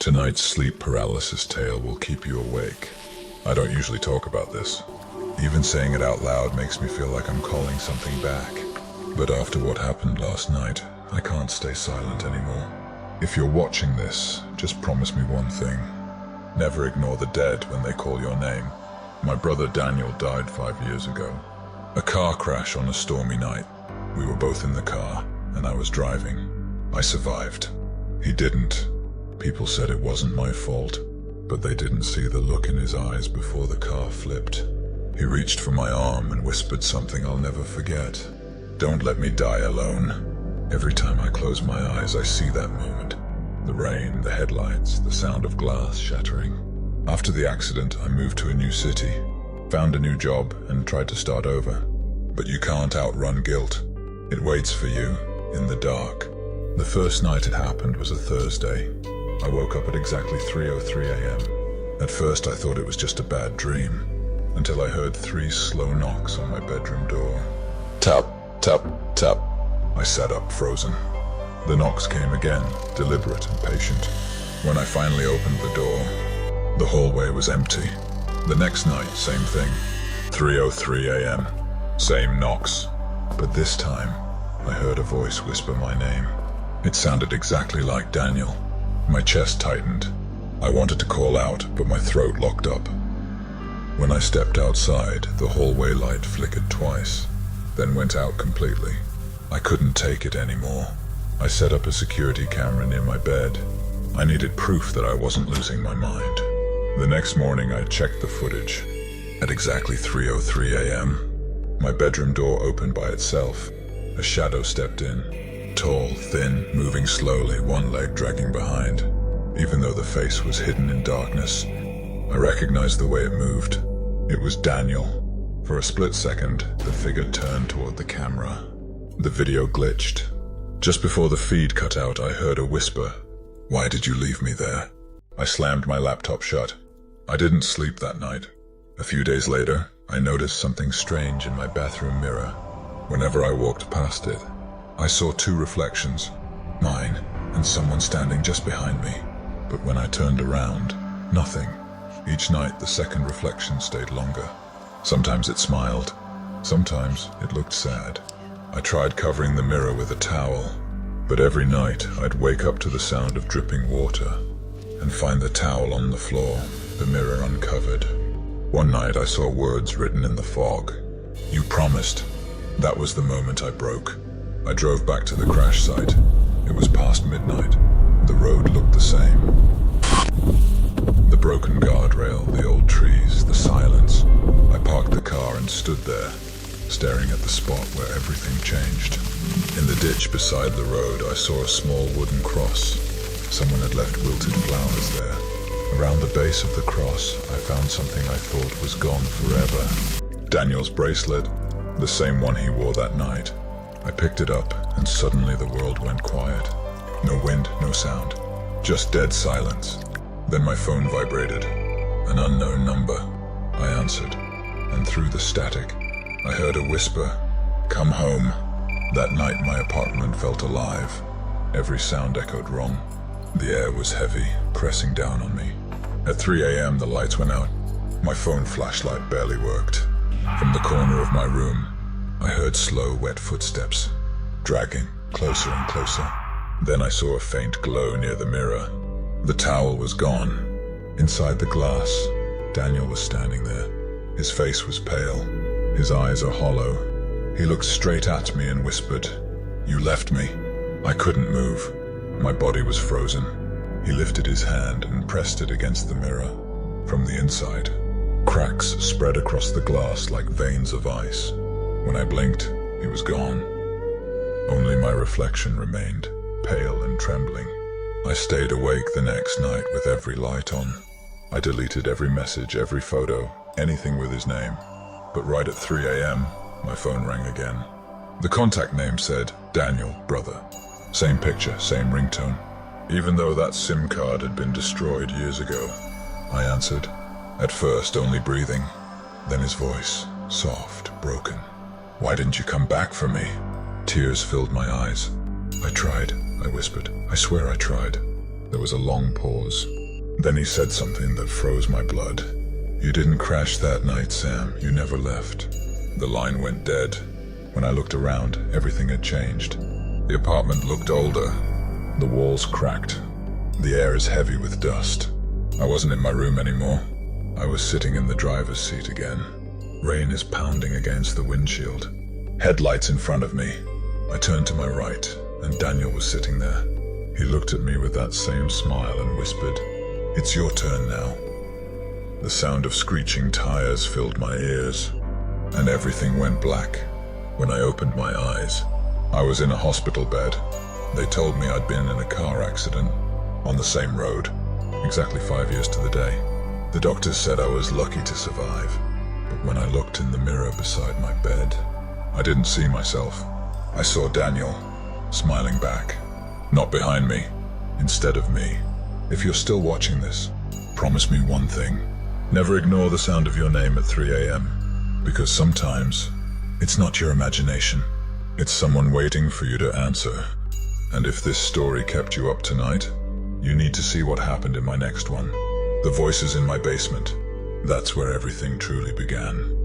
Tonight's sleep paralysis tale will keep you awake. I don't usually talk about this. Even saying it out loud makes me feel like I'm calling something back. But after what happened last night, I can't stay silent anymore. If you're watching this, just promise me one thing. Never ignore the dead when they call your name. My brother Daniel died 5 years ago. A car crash on a stormy night. We were both in the car, and I was driving. I survived. He didn't. People said it wasn't my fault, but they didn't see the look in his eyes before the car flipped. He reached for my arm and whispered something I'll never forget. Don't let me die alone. Every time I close my eyes, I see that moment. The rain, the headlights, the sound of glass shattering. After the accident, I moved to a new city, found a new job, and tried to start over. But you can't outrun guilt. It waits for you, in the dark. The first night it happened was a Thursday. I woke up at exactly 3:03 a.m. At first I thought it was just a bad dream, until I heard 3 slow knocks on my bedroom door. Tap, tap, tap. I sat up, frozen. The knocks came again, deliberate and patient. When I finally opened the door, the hallway was empty. The next night, same thing. 3:03 a.m. Same knocks. But this time, I heard a voice whisper my name. It sounded exactly like Daniel. My chest tightened. I wanted to call out, but my throat locked up. When I stepped outside, the hallway light flickered twice, then went out completely. I couldn't take it anymore. I set up a security camera near my bed. I needed proof that I wasn't losing my mind. The next morning, I checked the footage. At exactly 3:03 a.m., my bedroom door opened by itself. A shadow stepped in. Tall, thin, moving slowly, one leg dragging behind. Even though the face was hidden in darkness, I recognized the way it moved. It was Daniel. For a split second, the figure turned toward the camera. The video glitched. Just before the feed cut out, I heard a whisper. "Why did you leave me there?" I slammed my laptop shut. I didn't sleep that night. A few days later, I noticed something strange in my bathroom mirror. Whenever I walked past it, I saw 2 reflections, mine and someone standing just behind me. But when I turned around, nothing. Each night the second reflection stayed longer. Sometimes it smiled, sometimes it looked sad. I tried covering the mirror with a towel, but every night I'd wake up to the sound of dripping water and find the towel on the floor, the mirror uncovered. One night I saw words written in the fog. "You promised." That was the moment I broke. I drove back to the crash site. It was past midnight. The road looked the same. The broken guardrail, the old trees, the silence. I parked the car and stood there, staring at the spot where everything changed. In the ditch beside the road, I saw a small wooden cross. Someone had left wilted flowers there. Around the base of the cross, I found something I thought was gone forever. Daniel's bracelet, the same one he wore that night. I picked it up, and suddenly the world went quiet. No wind, no sound, just dead silence. Then my phone vibrated. An unknown number. I answered, and through the static, I heard a whisper, "Come home." That night my apartment felt alive. Every sound echoed wrong. The air was heavy, pressing down on me. At 3 a.m. the lights went out. My phone flashlight barely worked. From the corner of my room, I heard slow, wet footsteps, dragging closer and closer. Then I saw a faint glow near the mirror. The towel was gone. Inside the glass, Daniel was standing there. His face was pale. His eyes are hollow. He looked straight at me and whispered, "You left me." I couldn't move. My body was frozen. He lifted his hand and pressed it against the mirror. From the inside, cracks spread across the glass like veins of ice. When I blinked, he was gone. Only my reflection remained, pale and trembling. I stayed awake the next night with every light on. I deleted every message, every photo, anything with his name. But right at 3 a.m., my phone rang again. The contact name said, "Daniel, brother." Same picture, same ringtone. Even though that SIM card had been destroyed years ago. I answered, at first only breathing, then his voice, soft, broken. "Why didn't you come back for me?" Tears filled my eyes. "I tried," I whispered. "I swear I tried." There was a long pause. Then he said something that froze my blood. "You didn't crash that night, Sam. You never left." The line went dead. When I looked around, everything had changed. The apartment looked older. The walls cracked. The air is heavy with dust. I wasn't in my room anymore. I was sitting in the driver's seat again. Rain is pounding against the windshield. Headlights in front of me. I turned to my right, and Daniel was sitting there. He looked at me with that same smile and whispered, "It's your turn now." The sound of screeching tires filled my ears, and everything went black. When I opened my eyes, I was in a hospital bed. They told me I'd been in a car accident, on the same road, exactly 5 years to the day. The doctors said I was lucky to survive, but when I looked in the mirror beside my bed, I didn't see myself. I saw Daniel, smiling back, not behind me, instead of me. If you're still watching this, promise me one thing. Never ignore the sound of your name at 3 a.m. Because sometimes, it's not your imagination. It's someone waiting for you to answer. And if this story kept you up tonight, you need to see what happened in my next one. The voices in my basement. That's where everything truly began.